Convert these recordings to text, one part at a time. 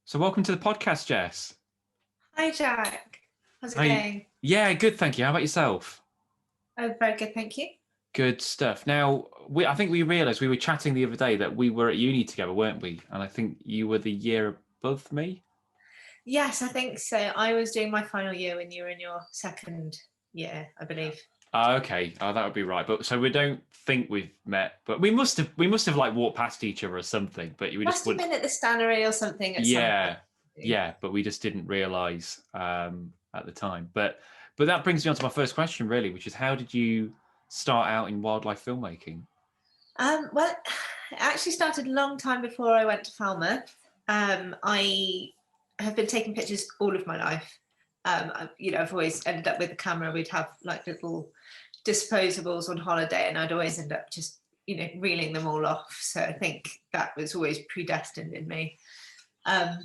So welcome to the podcast, Jess. Hi Jack, how's it Hi. going? Yeah, good, thank you. How about yourself? Oh, very good, thank you. Good stuff. Now, I think we realised we were chatting the other day that we were at uni together, weren't we? And I think you were the year above me. Yes, I think so. I was doing my final year when you were in your second year, I believe. Okay. Oh, that would be right. But so we don't think we've met, but we must have like walked past each other or something. But we just Must have wouldn't. been at the Stannery or something at some point. Yeah, yeah. But we just didn't realise at the time. But that brings me on to my first question, really, which is how did you start out in wildlife filmmaking? Well, it actually started a long time before I went to Falmouth. I have been taking pictures all of my life. I've always ended up with a camera. We'd have like little disposables on holiday, and I'd always end up just reeling them all off. So I think that was always predestined in me. Um,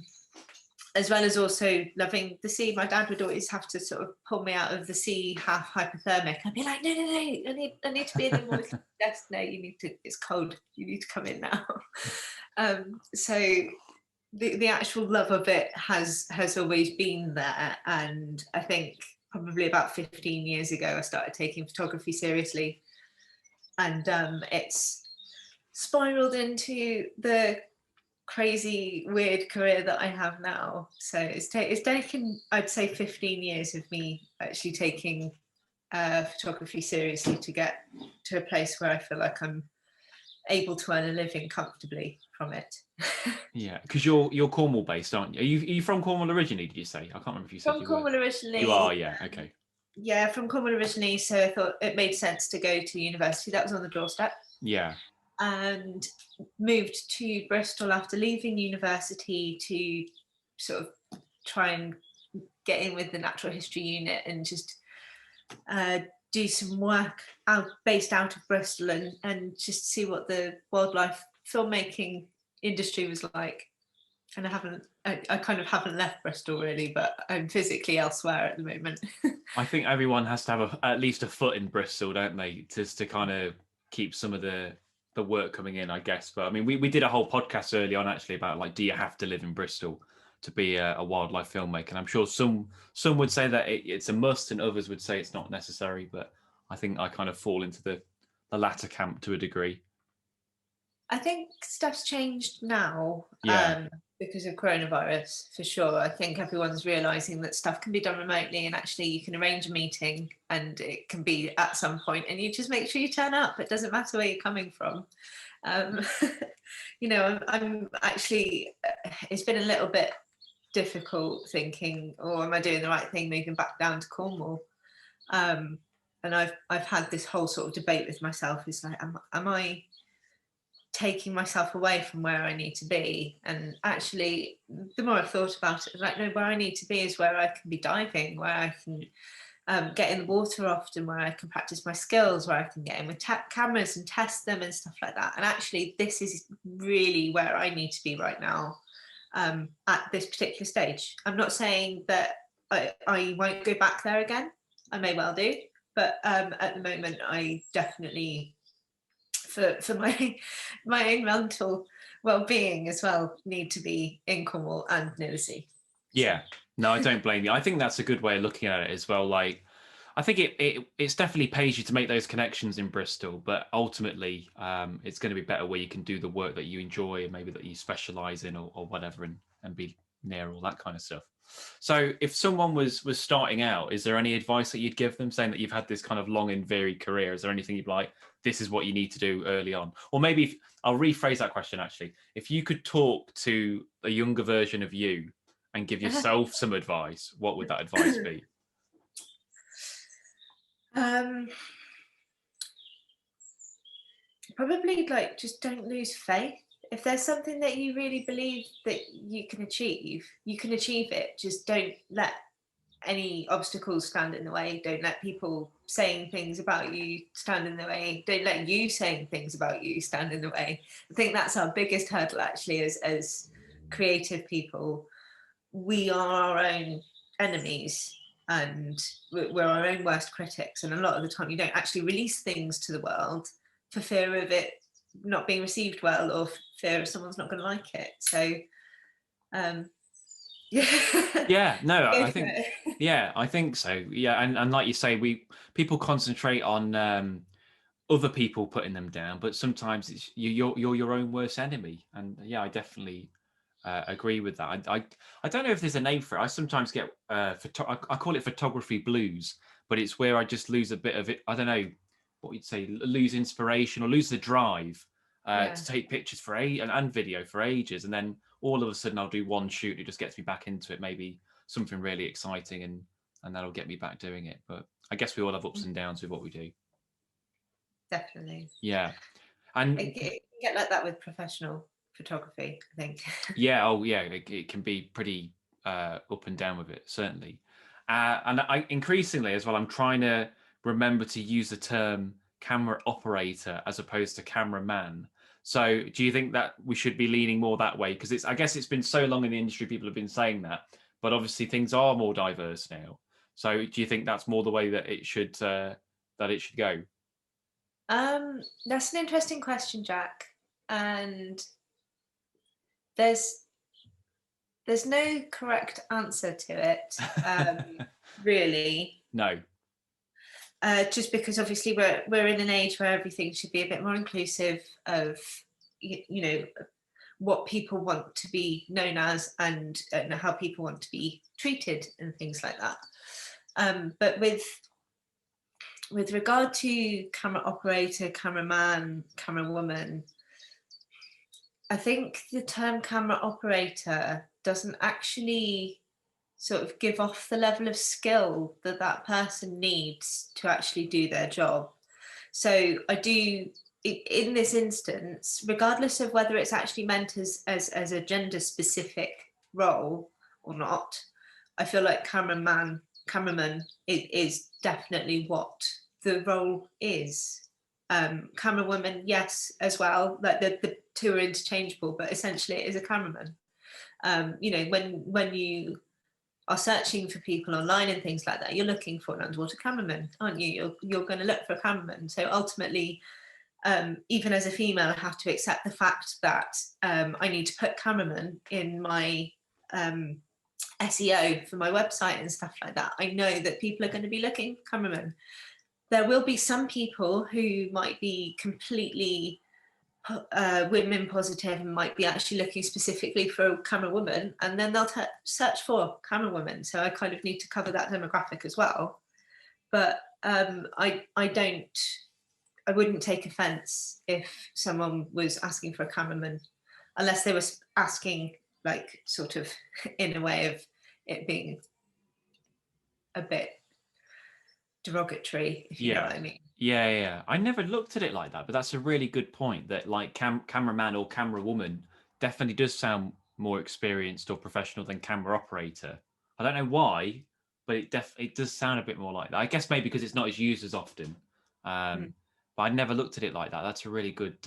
as well as also loving the sea. My dad would always have to sort of pull me out of the sea half hypothermic. I'd be like, no, no, no, I need to be in the moist desk. No, you need to, it's cold. You need to come in now. So the actual love of it has always been there. And I think probably about 15 years ago, I started taking photography seriously. And it's spiraled into the crazy weird career that I have now. So it's taken, I'd say, 15 years of me actually taking photography seriously to get to a place where I feel like I'm able to earn a living comfortably from it. Yeah, because you're Cornwall based, aren't you? Are you from Cornwall originally? Did you say? I can't remember if you said From you were. Cornwall You are, originally. yeah. Okay. Yeah, from Cornwall originally, so I thought it made sense to go to university. That was on the doorstep. Yeah. And moved to Bristol after leaving university to sort of try and get in with the natural history unit and just do some work based out of Bristol and just see what the wildlife filmmaking industry was like. And I kind of haven't left Bristol really, but I'm physically elsewhere at the moment. I think everyone has to have at least a foot in Bristol, don't they, to kind of keep some of the work coming in, I guess. But I mean, we did a whole podcast early on actually about like, do you have to live in Bristol to be a wildlife filmmaker? And I'm sure some would say that it's a must, and others would say it's not necessary. But I think I kind of fall into the latter camp to a degree. I think stuff's changed now Yeah. because of coronavirus, for sure. I think everyone's realizing that stuff can be done remotely and actually you can arrange a meeting and it can be at some point and you just make sure you turn up. It doesn't matter where you're coming from. Um, I'm actually, it's been a little bit difficult thinking, oh, am I doing the right thing moving back down to Cornwall? And I've had this whole sort of debate with myself. Is like, am I taking myself away from where I need to be? And actually, the more I've thought about it, like, no, where I need to be is where I can be diving, where I can get in the water often, where I can practice my skills, where I can get in with cameras and test them and stuff like that. And actually, this is really where I need to be right now at this particular stage. I'm not saying that I won't go back there again. I may well do. But at the moment, I definitely, for my own mental well-being as well, need to be in Cornwall and near the sea. Yeah. No, I don't blame you. I think that's a good way of looking at it as well. Like, I think it's definitely pays you to make those connections in Bristol, but ultimately, it's going to be better where you can do the work that you enjoy and maybe that you specialize in or whatever, and be near all that kind of stuff. So, if someone was starting out, is there any advice that you'd give them, saying that you've had this kind of long and varied career? Is there anything you'd like? This is what you need to do early on, or maybe I'll rephrase that question. Actually, if you could talk to a younger version of you and give yourself some advice, what would that advice be? um, Probably like just don't lose faith. If there's something that you really believe that you can achieve it. Just don't let any obstacles stand in the way. Don't let people saying things about you stand in the way. Don't let you saying things about you stand in the way. I think that's our biggest hurdle actually as creative people. We are our own enemies and we're our own worst critics. And a lot of the time you don't actually release things to the world for fear of it not being received well or fear of someone's not going to like it. So Yeah. Yeah, no, Go I for think, it. yeah, I think so. Yeah, and like you say, people concentrate on other people putting them down, but sometimes it's you're your own worst enemy. And yeah, I definitely agree with that. I don't know if there's a name for it. I sometimes get I call it photography blues, but it's where I just lose a bit of it. I don't know what you'd say, lose inspiration or lose the drive Yeah, to take pictures for and video for ages, and then all of a sudden I'll do one shoot. It just gets me back into it. Maybe something really exciting, and that'll get me back doing it. But I guess we all have ups and downs with what we do. definitely. Yeah. It And can get like that with professional photography, I think. yeah, oh yeah, it can be pretty up and down with it, certainly. And I increasingly as well, I'm trying to remember to use the term camera operator as opposed to cameraman. So do you think that we should be leaning more that way? Because I guess it's been so long in the industry, people have been saying that, but obviously things are more diverse now. So do you think that's more the way that it should go? That's an interesting question, Jack. And there's there's no correct answer to it, really. No. Just because obviously we're in an age where everything should be a bit more inclusive of you know what people want to be known as, and how people want to be treated and things like that. But with regard to camera operator, cameraman, camerawoman, I think the term camera operator doesn't actually sort of give off the level of skill that that person needs to actually do their job. So I do, in this instance, regardless of whether it's actually meant as a gender specific role or not, I feel like cameraman is definitely what the role is. Camerawoman, yes, as well. Like the two are interchangeable, but essentially it is a cameraman. When you are searching for people online and things like that, you're looking for an underwater cameraman, aren't you? You're going to look for a cameraman. So ultimately, even as a female, I have to accept the fact that I need to put cameraman in my SEO for my website and stuff like that. I know that people are going to be looking for cameraman. There will be some people who might be completely women positive and might be actually looking specifically for a camera woman, and then they'll search for camera woman. So I kind of need to cover that demographic as well. But I wouldn't take offence if someone was asking for a cameraman, unless they were asking like sort of in a way of it being a bit derogatory, if you know Yeah. what I mean. Yeah. I never looked at it like that, but that's a really good point that like cameraman or camera woman definitely does sound more experienced or professional than camera operator. I don't know why, but it does sound a bit more like that. I guess maybe because it's not as used as often. Mm. But I never looked at it like that. That's a really good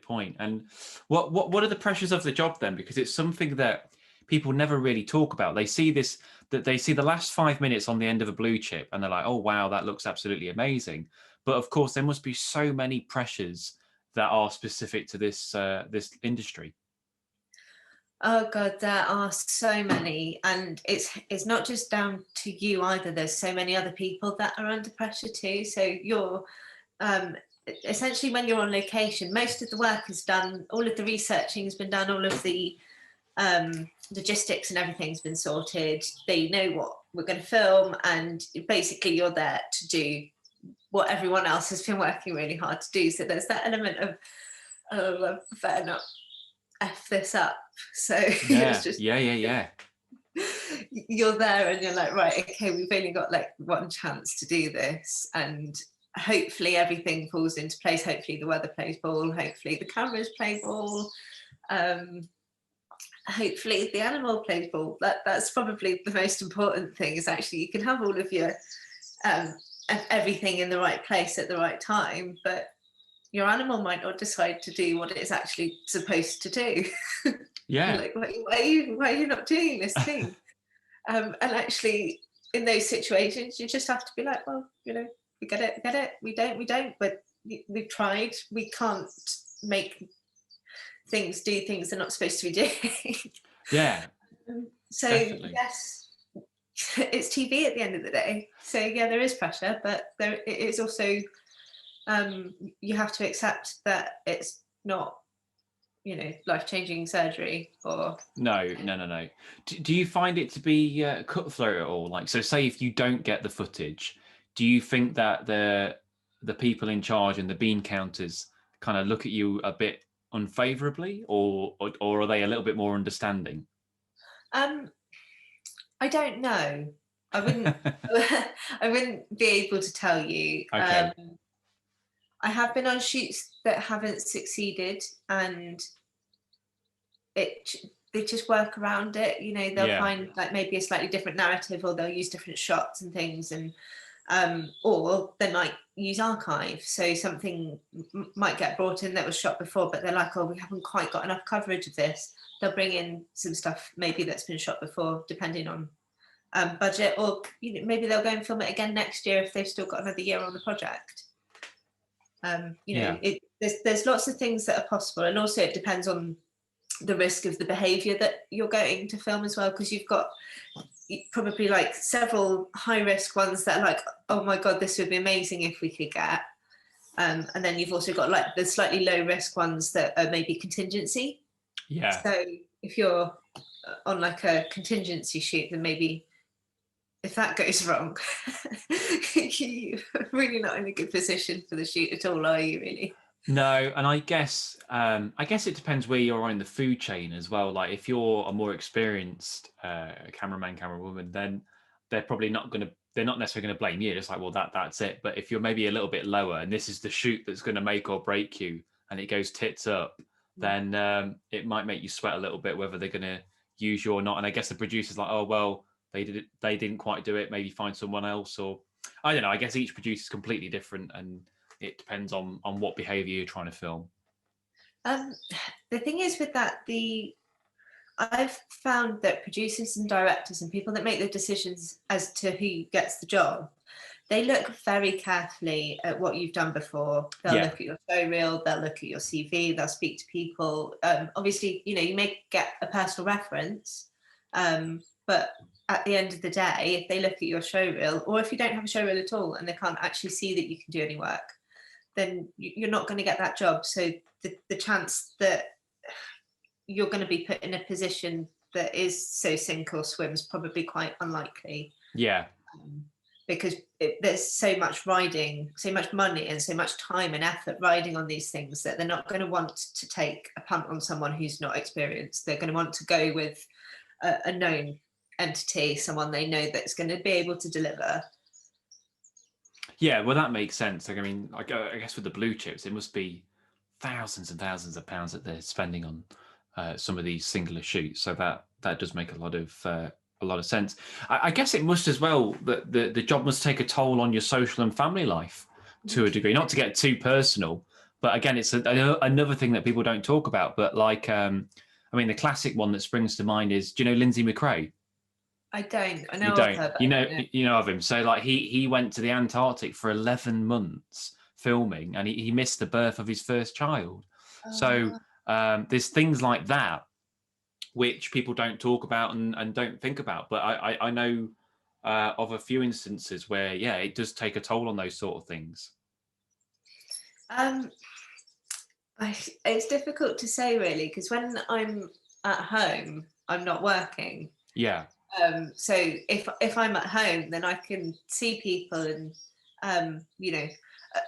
point. And what are the pressures of the job then? Because it's something that people never really talk about. They see this that they see the last 5 minutes on the end of a blue chip and they're like, oh wow, that looks absolutely amazing. But of course, there must be so many pressures that are specific to this industry. Oh God, there are so many, and it's not just down to you either. There's so many other people that are under pressure too. So you're um, essentially, when you're on location, most of the work is done. All of the researching has been done. All of the logistics and everything's been sorted. They know what we're going to film, and basically, you're there to do what everyone else has been working really hard to do. So there's that element of I better not f this up. So it's Yeah, just yeah. you're there and you're like, right, okay, we've only got like one chance to do this, and hopefully everything falls into place. Hopefully the weather plays ball, hopefully the cameras play ball, hopefully the animal plays ball. That's probably the most important thing, is actually you can have all of your everything in the right place at the right time, but your animal might not decide to do what it's actually supposed to do. Yeah. Like, why are you not doing this thing? And actually, in those situations, you just have to be like, well, we get it. We don't. But we've tried. We can't make things do things they're not supposed to be doing. Yeah. So Definitely. yes, it's TV at the end of the day. So yeah, there is pressure, but there it is also, you have to accept that it's not, life-changing surgery or. No, no, no, no. Do you find it to be cutthroat at all? Like, so say if you don't get the footage, do you think that the people in charge and the bean counters kind of look at you a bit unfavorably, or are they a little bit more understanding? um I don't know. I wouldn't I wouldn't be able to tell you. Okay. I have been on shoots that haven't succeeded, and they just work around it. They'll Yeah. find like maybe a slightly different narrative, or they'll use different shots and things, and or they might use archive. So something might get brought in that was shot before, but they're like, oh, we haven't quite got enough coverage of this. They'll bring in some stuff maybe that's been shot before, depending on budget, or maybe they'll go and film it again next year if they've still got another year on the project. Yeah. There's lots of things that are possible, and also it depends on the risk of the behaviour that you're going to film as well, because you've got probably like several high risk ones that are like, oh my god, this would be amazing if we could get, and then you've also got like the slightly low risk ones that are maybe contingency. Yeah. So if you're on like a contingency shoot, then maybe if that goes wrong, you're really not in a good position for the shoot at all, are you? Really? No, and I guess it depends where you're in the food chain as well. Like if you're a more experienced cameraman, camerawoman, then they're not necessarily gonna blame you. It's like, well, that's it. But if you're maybe a little bit lower, and this is the shoot that's gonna make or break you, and it goes tits up, then it might make you sweat a little bit whether they're gonna use you or not. And I guess the producer's like, oh well, they didn't quite do it. Maybe find someone else, or I don't know. I guess each producer is completely different, and it depends on what behavior you're trying to film. Um, the thing is with that, I've found that producers and directors and people that make the decisions as to who gets the job, they look very carefully at what you've done before. They'll Yeah, look at your show reel, they'll look at your CV, they'll speak to people. Obviously, you may get a personal reference, but at the end of the day, if they look at your show reel, or if you don't have a show reel at all and they can't actually see that you can do any work, then you're not going to get that job. So the chance that you're going to be put in a position that is so sink or swim is probably quite unlikely, yeah, because there's so much riding, so much money and so much time and effort riding on these things, that they're not going to want to take a punt on someone who's not experienced. They're going to want to go with a known entity, someone they know that's going to be able to deliver. yeah. Well, that makes sense. Like, I mean, I guess with the blue chips, it must be thousands and thousands of pounds that they're spending on some of these singular shoots. So that does make a lot of sense. I guess it must as well that the job must take a toll on your social and family life to a degree. Not to get too personal, but again, it's another thing that people don't talk about. But like, I mean, the classic one that springs to mind is, do you know Lindsay McRae? I don't. I You know of don't. her, but You I know don't know. you know of him. So like he went to the Antarctic for 11 months filming, and he missed the birth of his first child. So Uh, there's things like that which people don't talk about and don't think about. But I know of a few instances where, yeah, it does take a toll on those sort of things. um, it's difficult to say really, because when I'm at home, I'm not working. Yeah. So if I'm at home, then I can see people, and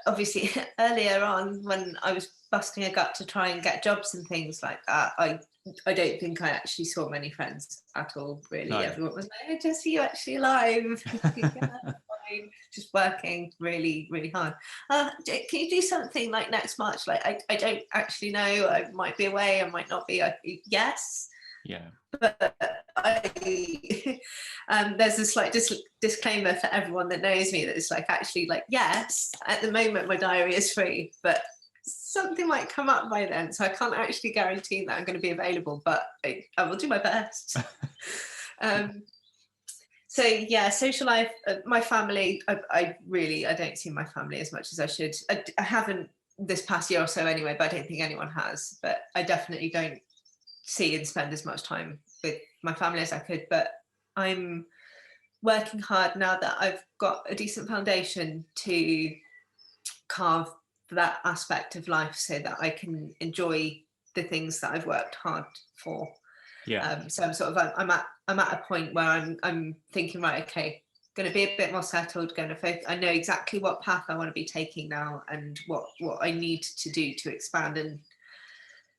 obviously earlier on when I was busting a gut to try and get jobs and things like that, I don't think I actually saw many friends at all. Really, No. everyone was like, "I just see you actually alive." Yeah, fine. Just working really, really hard. Can you do something like next March? Like, I don't actually know. I might be away. I might not be. Yes, Yeah. but there's a slight disclaimer for everyone that knows me, that it's like, actually, like, yes, at the moment my diary is free, but something might come up by then, so I can't actually guarantee that I'm going to be available, but I will do my best. So yeah, social life, my family, I don't see my family as much as I should. I haven't this past year or so anyway, but I don't think anyone has. But I definitely don't see and spend as much time with my family as I could. But I'm working hard now that I've got a decent foundation to carve that aspect of life so that I can enjoy the things that I've worked hard for. Yeah. So I'm sort of I'm at a point where I'm thinking, right, okay, going to be a bit more settled, going to focus. I know exactly what path I want to be taking now and what I need to do to expand, and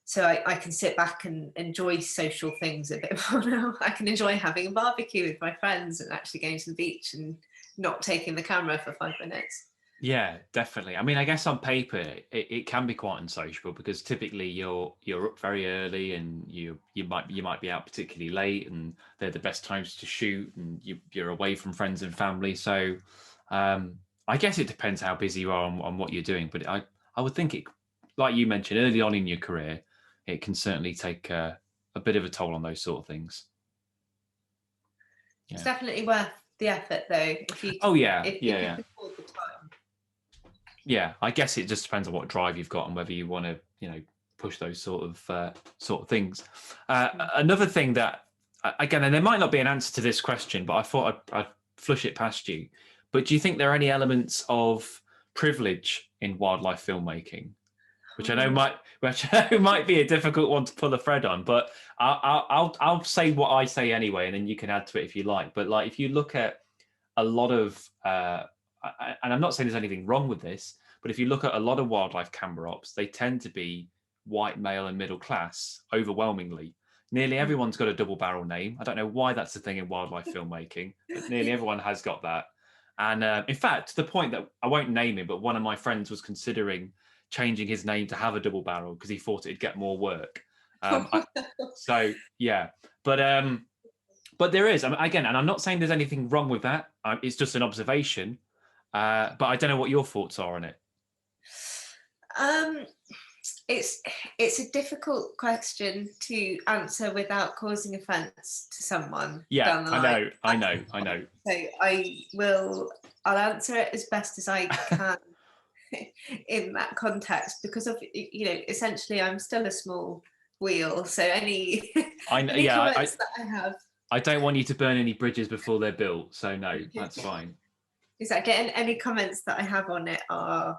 so I can sit back and enjoy social things a bit more now. I can enjoy having a barbecue with my friends and actually going to the beach and not taking the camera for 5 minutes. Yeah, definitely. I mean, I guess on paper it can be quite unsociable because typically you're up very early and you might be out particularly late, and they're the best times to shoot, and you're away from friends and family. So I guess it depends how busy you are on what you're doing. But I would think it, like you mentioned early on in your career, it can certainly take a bit of a toll on those sort of things. It's Yeah. definitely worth the effort, though. Oh yeah, if you yeah. can afford the time. Yeah, I guess it just depends on what drive you've got and whether you want to, push those sort of things. Another thing that, again, and there might not be an answer to this question, but I thought I'd flush it past you. But do you think there are any elements of privilege in wildlife filmmaking, which I know might be a difficult one to pull a thread on, but I'll say what I say anyway, and then you can add to it if you like. But like, if you look at a lot of and I'm not saying there's anything wrong with this, but if you look at a lot of wildlife camera ops, they tend to be white, male, and middle class overwhelmingly. Nearly everyone's got a double barrel name. I don't know why that's the thing in wildlife filmmaking, but nearly everyone has got that. And in fact, to the point that I won't name him, but one of my friends was considering changing his name to have a double barrel because he thought it'd get more work. So yeah, but there is, again, and I'm not saying there's anything wrong with that. It's just an observation. But I don't know what your thoughts are on it. It's a difficult question to answer without causing offence to someone Yeah, down the line. I know. So I'll answer it as best as I can in that context, because of, essentially I'm still a small wheel. So any comments that I have. I don't want you to burn any bridges before they're built. So no, that's fine. Exactly. And any comments that I have on it are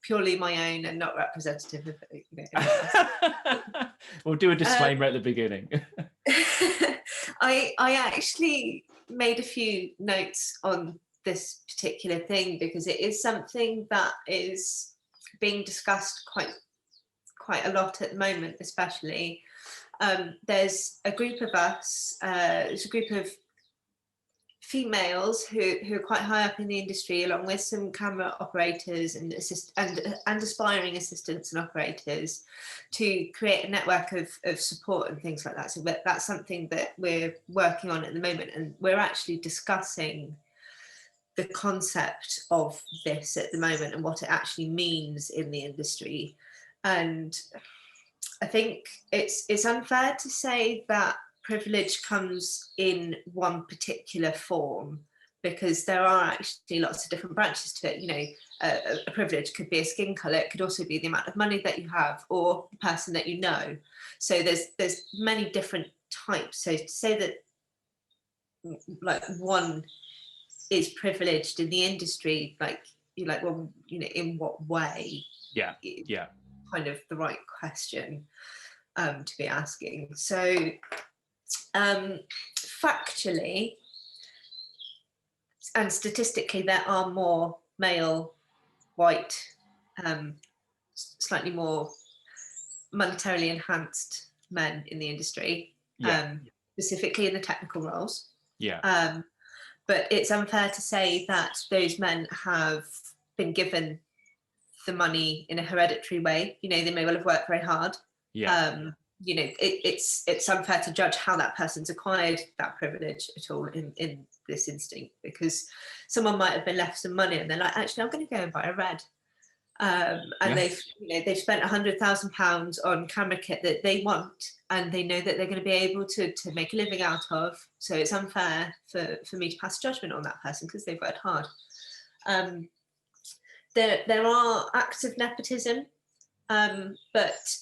purely my own and not representative of We'll do a disclaimer at the beginning. I actually made a few notes on this particular thing because it is something that is being discussed quite a lot at the moment, especially. There's a group of us, there's a group of females who are quite high up in the industry, along with some camera operators and aspiring assistants and operators, to create a network of support and things like that. So that's something that we're working on at the moment, and we're actually discussing the concept of this at the moment and what it actually means in the industry. And I think it's unfair to say that privilege comes in one particular form, because there are actually lots of different branches to it. A privilege could be a skin color, it could also be the amount of money that you have or the person that you know. So there's many different types. So to say that like one is privileged in the industry, well, in what way? Yeah. Kind of the right question to be asking. So factually and statistically, there are more male, white, slightly more monetarily enhanced men in the industry, specifically in the technical roles. Yeah. But it's unfair to say that those men have been given the money in a hereditary way. They may well have worked very hard. Yeah. It's unfair to judge how that person's acquired that privilege at all in this instinct, because someone might have been left some money and they're like, actually, I'm going to go and buy a red. They've spent £100,000 on camera kit that they want, and they know that they're going to be able to make a living out of. So it's unfair for me to pass judgment on that person because they've worked hard. There are acts of nepotism, but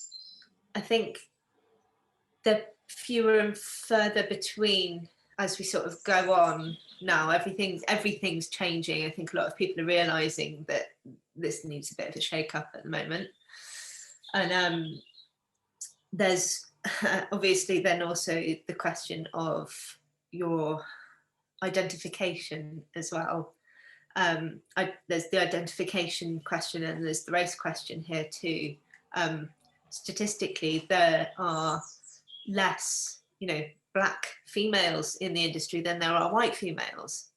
I think they're fewer and further between as we sort of go on now. Everything's changing. I think a lot of people are realizing that this needs a bit of a shake up at the moment. And there's obviously then also the question of your identification as well. There's the identification question and there's the race question here too. Statistically, there are less, black females in the industry than there are white females.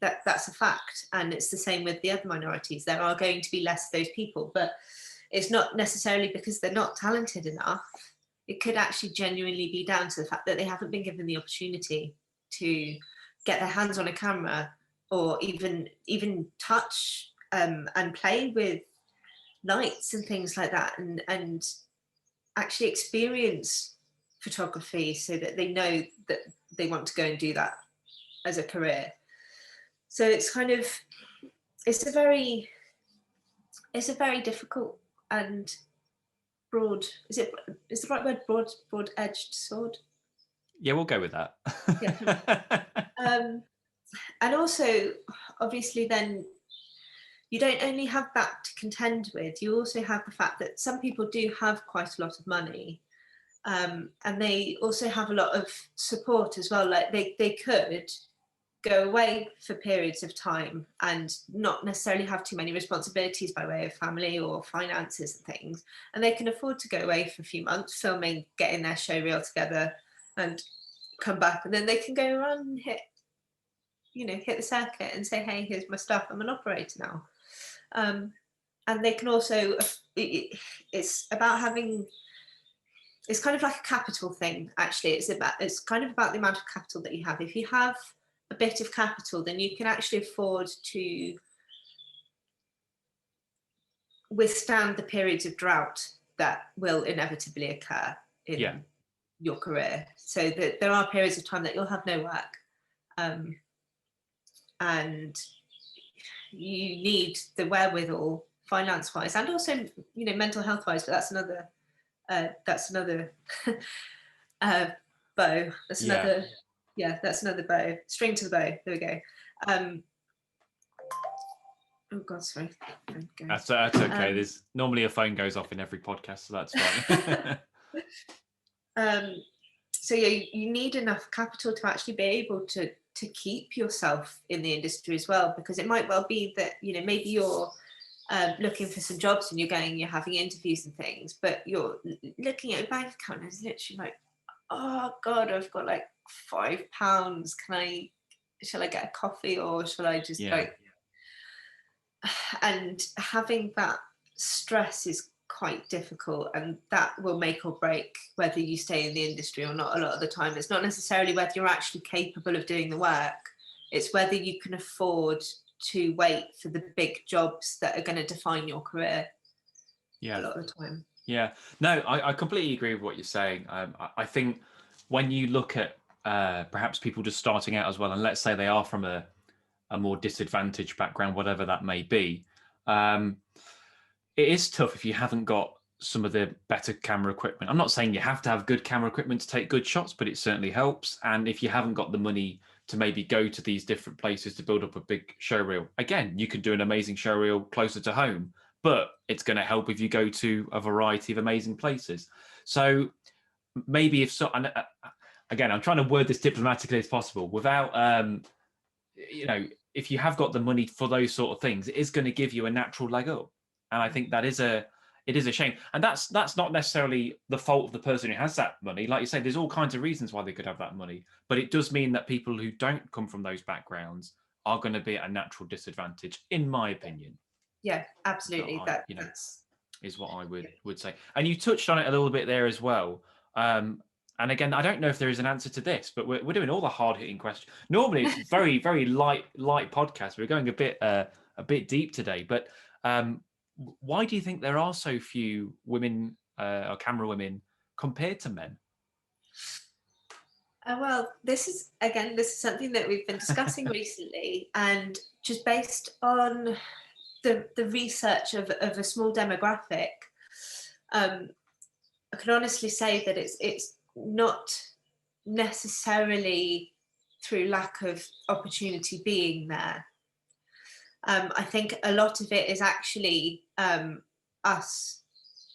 That's a fact, and it's the same with the other minorities. There are going to be less of those people, but it's not necessarily because they're not talented enough. It could actually genuinely be down to the fact that they haven't been given the opportunity to get their hands on a camera or even touch and play with lights and things like that, and actually experience photography so that they know that they want to go and do that as a career. So it's a very difficult and broad, is the right word, broad edged sword? Yeah, we'll go with that. Yeah. And also, obviously, then you don't only have that to contend with, you also have the fact that some people do have quite a lot of money, and they also have a lot of support as well. Like they could go away for periods of time and not necessarily have too many responsibilities by way of family or finances and things, and they can afford to go away for a few months filming, getting their show reel together and come back, and then they can go around and hit the circuit and say, hey, here's my stuff, I'm an operator now. And they can also, it's about having, it's kind of like a capital thing, actually. It's kind of about the amount of capital that you have. If you have a bit of capital, then you can actually afford to withstand the periods of drought that will inevitably occur in your career. So that there are periods of time that you'll have no work, and you need the wherewithal, finance-wise, and also mental health-wise. But that's another bow. That's another bow. String to the bow. There we go. Oh God, sorry. That's okay. There's normally a phone goes off in every podcast, so that's fine. So yeah, you need enough capital to actually be able to keep yourself in the industry as well, because it might well be that maybe you're looking for some jobs and you're having interviews and things, but you're looking at your bank account and it's literally like, oh God, I've got like £5. Shall I get a coffee or shall I just and having that stress is quite difficult, and that will make or break whether you stay in the industry or not. A lot of the time it's not necessarily whether you're actually capable of doing the work, it's whether you can afford to wait for the big jobs that are going to define your career. A lot of the time. No, I completely agree with what you're saying. I think when you look at perhaps people just starting out as well, and let's say they are from a more disadvantaged background, whatever that may be, it is tough if you haven't got some of the better camera equipment. I'm not saying you have to have good camera equipment to take good shots, but it certainly helps. And if you haven't got the money to maybe go to these different places to build up a big show reel, again, you can do an amazing show reel closer to home, but it's going to help if you go to a variety of amazing places. So maybe and again, I'm trying to word this diplomatically as possible without, if you have got the money for those sort of things, it is going to give you a natural leg up. And I think it is a shame. And that's not necessarily the fault of the person who has that money. Like you say, there's all kinds of reasons why they could have that money, but it does mean that people who don't come from those backgrounds are going to be at a natural disadvantage, in my opinion. Yeah, absolutely. Is what I would say. And you touched on it a little bit there as well. And again, I don't know if there is an answer to this, but we're doing all the hard-hitting questions. Normally, it's very, very light podcast. We're going a bit deep today. But why do you think there are so few women or camera women compared to men? Well, this is something that we've been discussing recently, and just based on the research of a small demographic, I can honestly say that it's not necessarily through lack of opportunity being there. I think a lot of it is actually us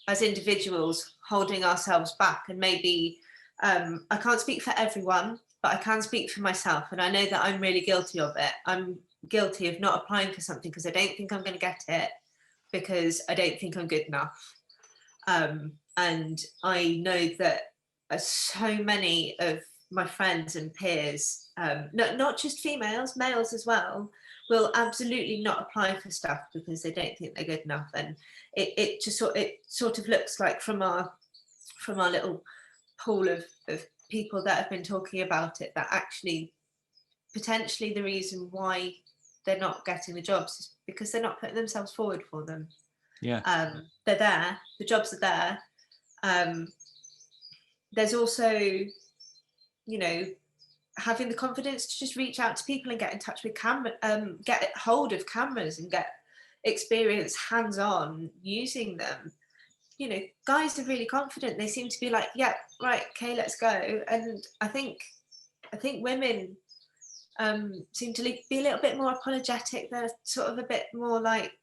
as individuals holding ourselves back, and maybe I can't speak for everyone, but I can speak for myself, and I know that I'm really guilty of it. I'm guilty of not applying for something because I don't think I'm going to get it, because I don't think I'm good enough. And I know that so many of my friends and peers, not just females, males as well, will absolutely not apply for stuff because they don't think they're good enough. And it sort of looks like from our little pool of people that have been talking about it, that actually potentially the reason why they're not getting the jobs is because they're not putting themselves forward for them. Yeah. They're there, the jobs are there. There's also, you know, having the confidence to just reach out to people and get in touch with get hold of cameras and get experience hands-on using them. You know, guys are really confident. They seem to be like, yeah, right, okay, let's go. And I think women seem to be a little bit more apologetic. They're sort of a bit more like,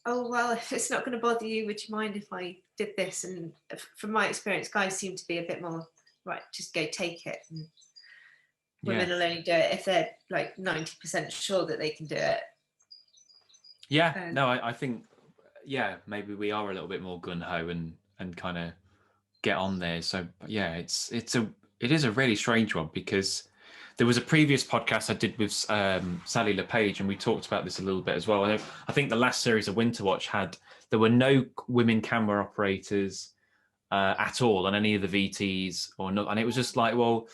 oh, well, if it's not going to bother you, would you mind if I did this? And from my experience, guys seem to be a bit more, right, just go take it. And women will only do it if they're like 90% sure that they can do it. Yeah, no, I think, yeah, maybe we are a little bit more gun-ho and kind of get on there. So yeah, it is a really strange one, because there was a previous podcast I did with Sally LePage, and we talked about this a little bit as well. I think the last series of Winter Watch there were no women camera operators at all on any of the VTs or not, and it was just like, well,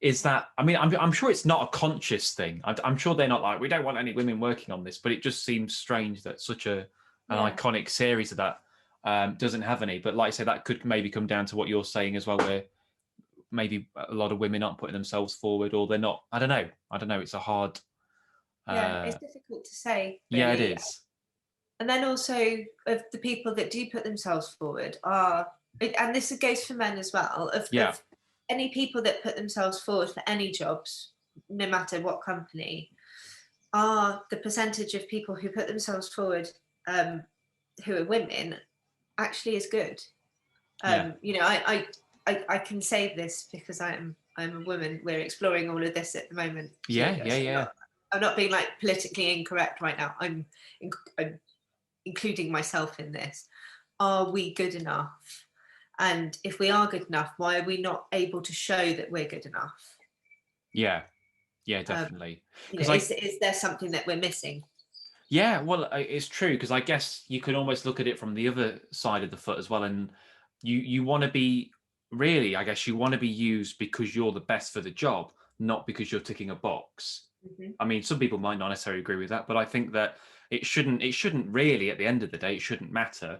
is that? I mean, I'm sure it's not a conscious thing. I'm sure they're not like, we don't want any women working on this, but it just seems strange that such an iconic series of that doesn't have any. But like I say, that could maybe come down to what you're saying as well, where maybe a lot of women aren't putting themselves forward, or they're not. I don't know. It's a hard. It's difficult to say. Really. Yeah, it is. And then also, of the people that do put themselves forward are, and this goes for men as well, of any people that put themselves forward for any jobs, no matter what company, are the percentage of people who put themselves forward who are women actually is good. You know, I can say this because I'm a woman. We're exploring all of this at the moment. I'm not being like politically incorrect right now. I'm including myself in this. Are we good enough? And if we are good enough, why are we not able to show that we're good enough? Yeah, definitely. Is there something that we're missing? Yeah, well, it's true, because I guess you could almost look at it from the other side of the foot as well, and you want to be, really, I guess you want to be used because you're the best for the job, not because you're ticking a box. Mm-hmm. I mean, some people might not necessarily agree with that, but I think that it shouldn't really, at the end of the day, it shouldn't matter.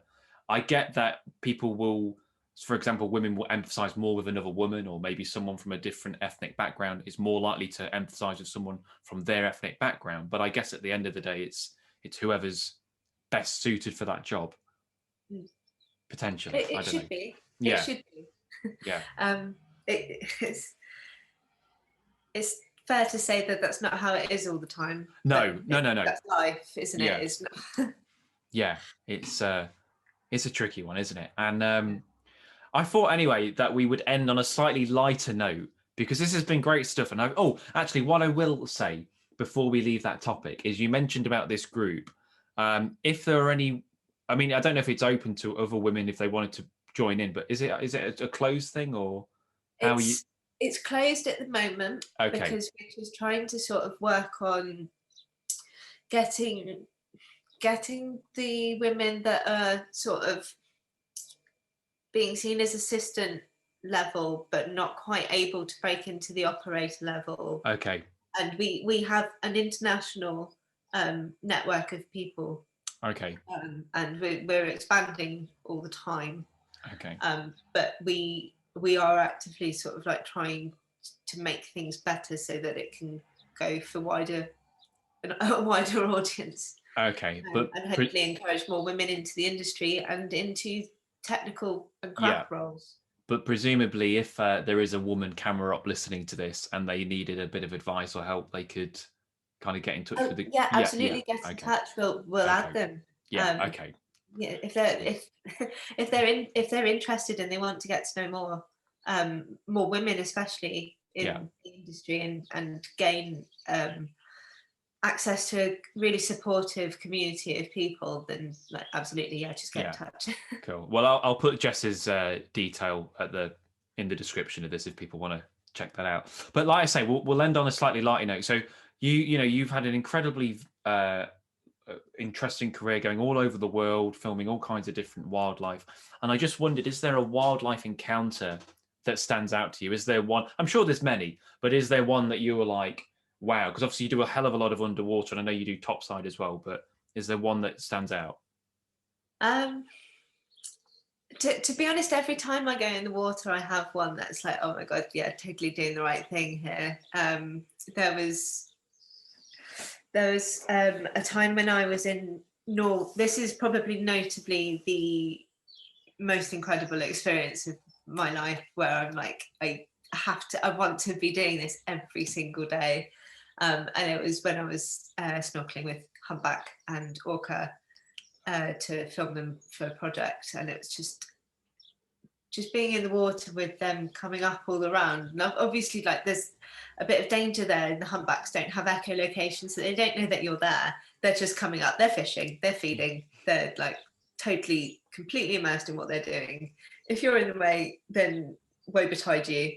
I get that people will, for example, women will emphasize more with another woman, or maybe someone from a different ethnic background is more likely to emphasize with someone from their ethnic background. But I guess at the end of the day, it's whoever's best suited for that job. Potentially. It should be. Yeah. It should be. Yeah. It's fair to say that that's not how it is all the time. No. That's life, isn't it? It's not. Yeah, it's a tricky one, isn't it? And I thought anyway that we would end on a slightly lighter note, because this has been great stuff. And actually, what I will say before we leave that topic is, you mentioned about this group. If there are any, I mean, I don't know if it's open to other women if they wanted to join in, but is it a closed thing, or how are you? It's closed at the moment, because we're just trying to sort of work on getting the women that are sort of being seen as assistant level, but not quite able to break into the operator level. Okay. And we have an international network of people. Okay. And we're expanding all the time. Okay. But we are actively sort of like trying to make things better so that it can go for a wider audience. Okay. And hopefully encourage more women into the industry and into technical and craft roles. But presumably, if there is a woman camera op listening to this and they needed a bit of advice or help, they could kind of get in touch Oh with the. yeah, Yeah. absolutely. Get in Okay. touch. We'll add Okay. them. Yeah. Okay. Yeah, Cool. if they're interested and they want to get to know more women, especially Yeah. in the industry, and gain access to a really supportive community of people, then like absolutely, yeah, just get in Yeah. touch. Cool. Well, I'll put Jess's detail in the description of this if people want to check that out. But like I say, we'll end on a slightly lighter note. So you've had an incredibly interesting career going all over the world, filming all kinds of different wildlife. And I just wondered, is there a wildlife encounter that stands out to you? Is there one? I'm sure there's many, but is there one that you were like, wow? Because obviously you do a hell of a lot of underwater, and I know you do topside as well. But is there one that stands out? um, to be honest, every time I go in the water, I have one that's like, oh my god, yeah, totally doing the right thing here. There was a time when I was in North. This is probably notably the most incredible experience of my life, where I'm like, I want to be doing this every single day. And it was when I was snorkeling with humpback and orca to film them for a project, and it was just being in the water with them coming up all around. And obviously, like, there's a bit of danger there, and the humpbacks don't have echolocation, so they don't know that you're there. They're just coming up, they're fishing, they're feeding, they're like totally, completely immersed in what they're doing. If you're in the way, then woe betide you.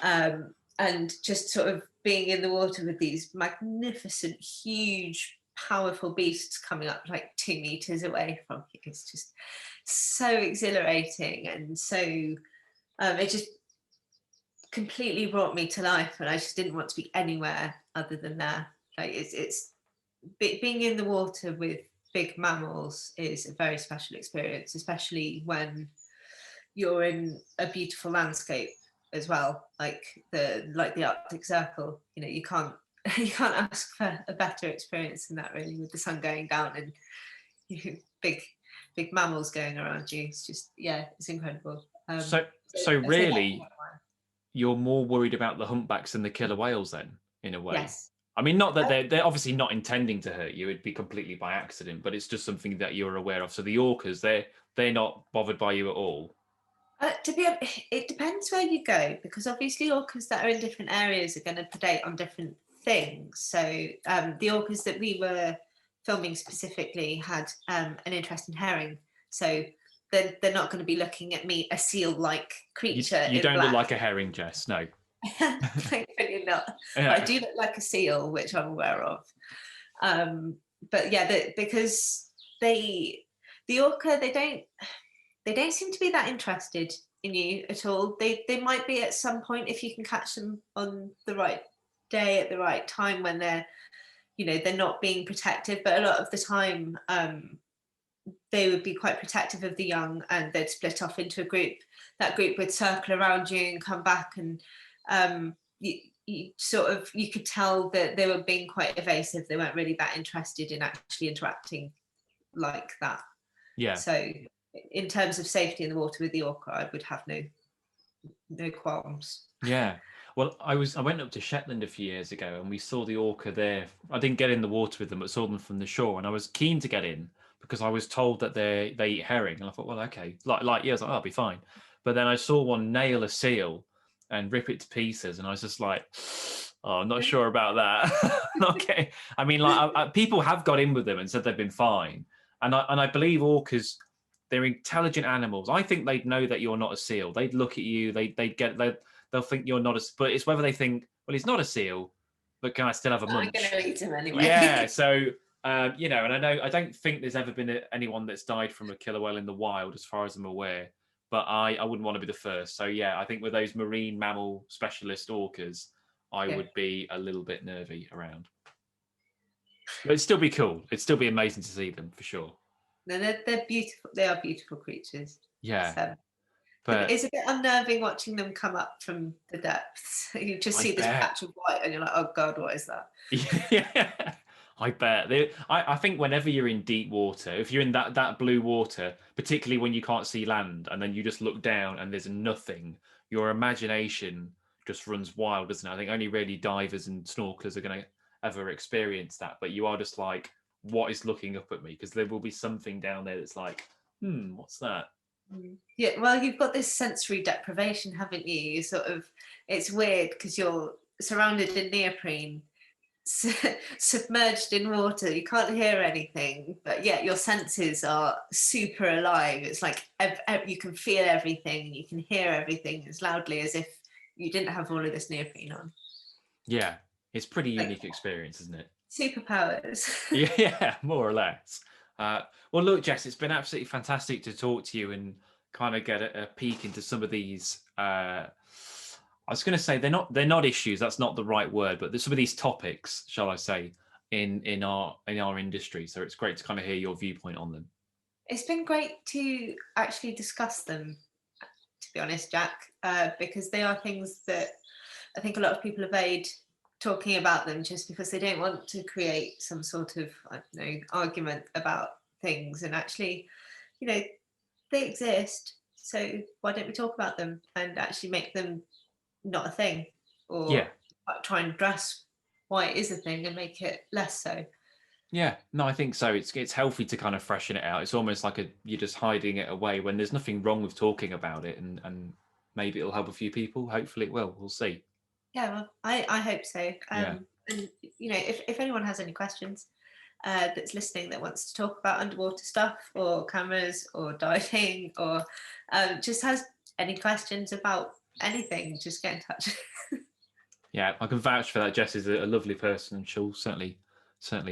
And just sort of being in the water with these magnificent, huge, powerful beasts coming up like 2 meters away from you. It's just so exhilarating, and so it just completely brought me to life, and I just didn't want to be anywhere other than there. Like, it's being in the water with big mammals is a very special experience, especially when you're in a beautiful landscape as well, like the Arctic Circle. You can't you can't ask for a better experience than that, really, with the sun going down and big mammals going around you. It's just, yeah, it's incredible. So I'd say that's really, you're more worried about the humpbacks than the killer whales, then, in a way. yes. I mean, not that they're obviously not intending to hurt you; it'd be completely by accident. But it's just something that you're aware of. So the orcas, they're not bothered by you at all. It depends where you go, because obviously orcas that are in different areas are going to predate on different things. So the orcas that we were filming specifically had an interest in herring. So they're not going to be looking at me, a seal-like creature. You in don't look black. like a herring, Jess. No. Thankfully not. Yeah. But I do look like a seal, which I'm aware of. But yeah, because the orca, they don't seem to be that interested in you at all. They might be at some point if you can catch them on the right day at the right time, when they're not being protective. But a lot of the time, they would be quite protective of the young, and they'd split off into a group. That group would circle around you and come back, and you could tell that they were being quite evasive. They weren't really that interested in actually interacting like that. Yeah. So in terms of safety in the water with the orca, I would have no qualms. Yeah. Well, I went up to Shetland a few years ago, and we saw the orca there. I didn't get in the water with them, but saw them from the shore, and I was keen to get in because I was told that they eat herring, and I thought, well, okay, like yeah, I was like, oh, I'll be fine. But then I saw one nail a seal and rip it to pieces, and I was just like, oh, I'm not sure about that. Okay, I mean, like people have got in with them and said they've been fine, and I believe orcas, they're intelligent animals. I think they'd know that you're not a seal. They'd look at you. They'll think you're not a. But it's whether they think, well, he's not a seal, but can I still have a munch? I'm going to eat him anyway. Yeah. So and I don't think there's ever been anyone that's died from a killer whale in the wild, as far as I'm aware. But I wouldn't want to be the first. So yeah, I think with those marine mammal specialist orcas, I would be a little bit nervy around. But it'd still be cool. It'd still be amazing to see them for sure. No, they're beautiful. They are beautiful creatures. Yeah. So, but it's a bit unnerving watching them come up from the depths. You just see this patch of white, and you're like, oh God, what is that? Yeah. I bet. I think whenever you're in deep water, if you're in that blue water, particularly when you can't see land, and then you just look down and there's nothing, your imagination just runs wild, doesn't it? I think only really divers and snorkelers are going to ever experience that. But you are just like, what is looking up at me? Because there will be something down there that's like, what's that? Yeah, well, you've got this sensory deprivation, haven't you? You sort of, it's weird because you're surrounded in neoprene, submerged in water. You can't hear anything, but yet your senses are super alive. It's like you can feel everything, you can hear everything as loudly as if you didn't have all of this neoprene on. Yeah, it's pretty Like unique experience, isn't it? superpowers. Yeah, more or less. Well, look, Jess, it's been absolutely fantastic to talk to you and kind of get a peek into some of these. I was going to say they're not issues. That's not the right word, but there's some of these topics, shall I say, in our industry. So it's great to kind of hear your viewpoint on them. It's been great to actually discuss them, to be honest, Jack, because they are things that I think a lot of people evade talking about them just because they don't want to create some sort of, I don't know, argument about things. And actually, you know, they exist. So why don't we talk about them and actually make them not a thing, Yeah, or try and address why it is a thing and make it less so? yeah. No, I think so. It's healthy to kind of freshen it out. It's almost like you're just hiding it away when there's nothing wrong with talking about it, and maybe it'll help a few people. Hopefully, it will. We'll see. Yeah, well, I hope so. Yeah. And if anyone has any questions, that's listening that wants to talk about underwater stuff or cameras or diving or just has any questions about anything, just get in touch. Yeah, I can vouch for that. Jess is a lovely person, and she'll certainly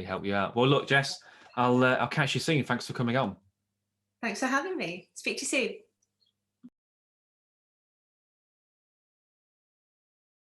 help you out. Well, look, Jess, I'll catch you soon. Thanks for coming on. Thanks for having me. Speak to you soon.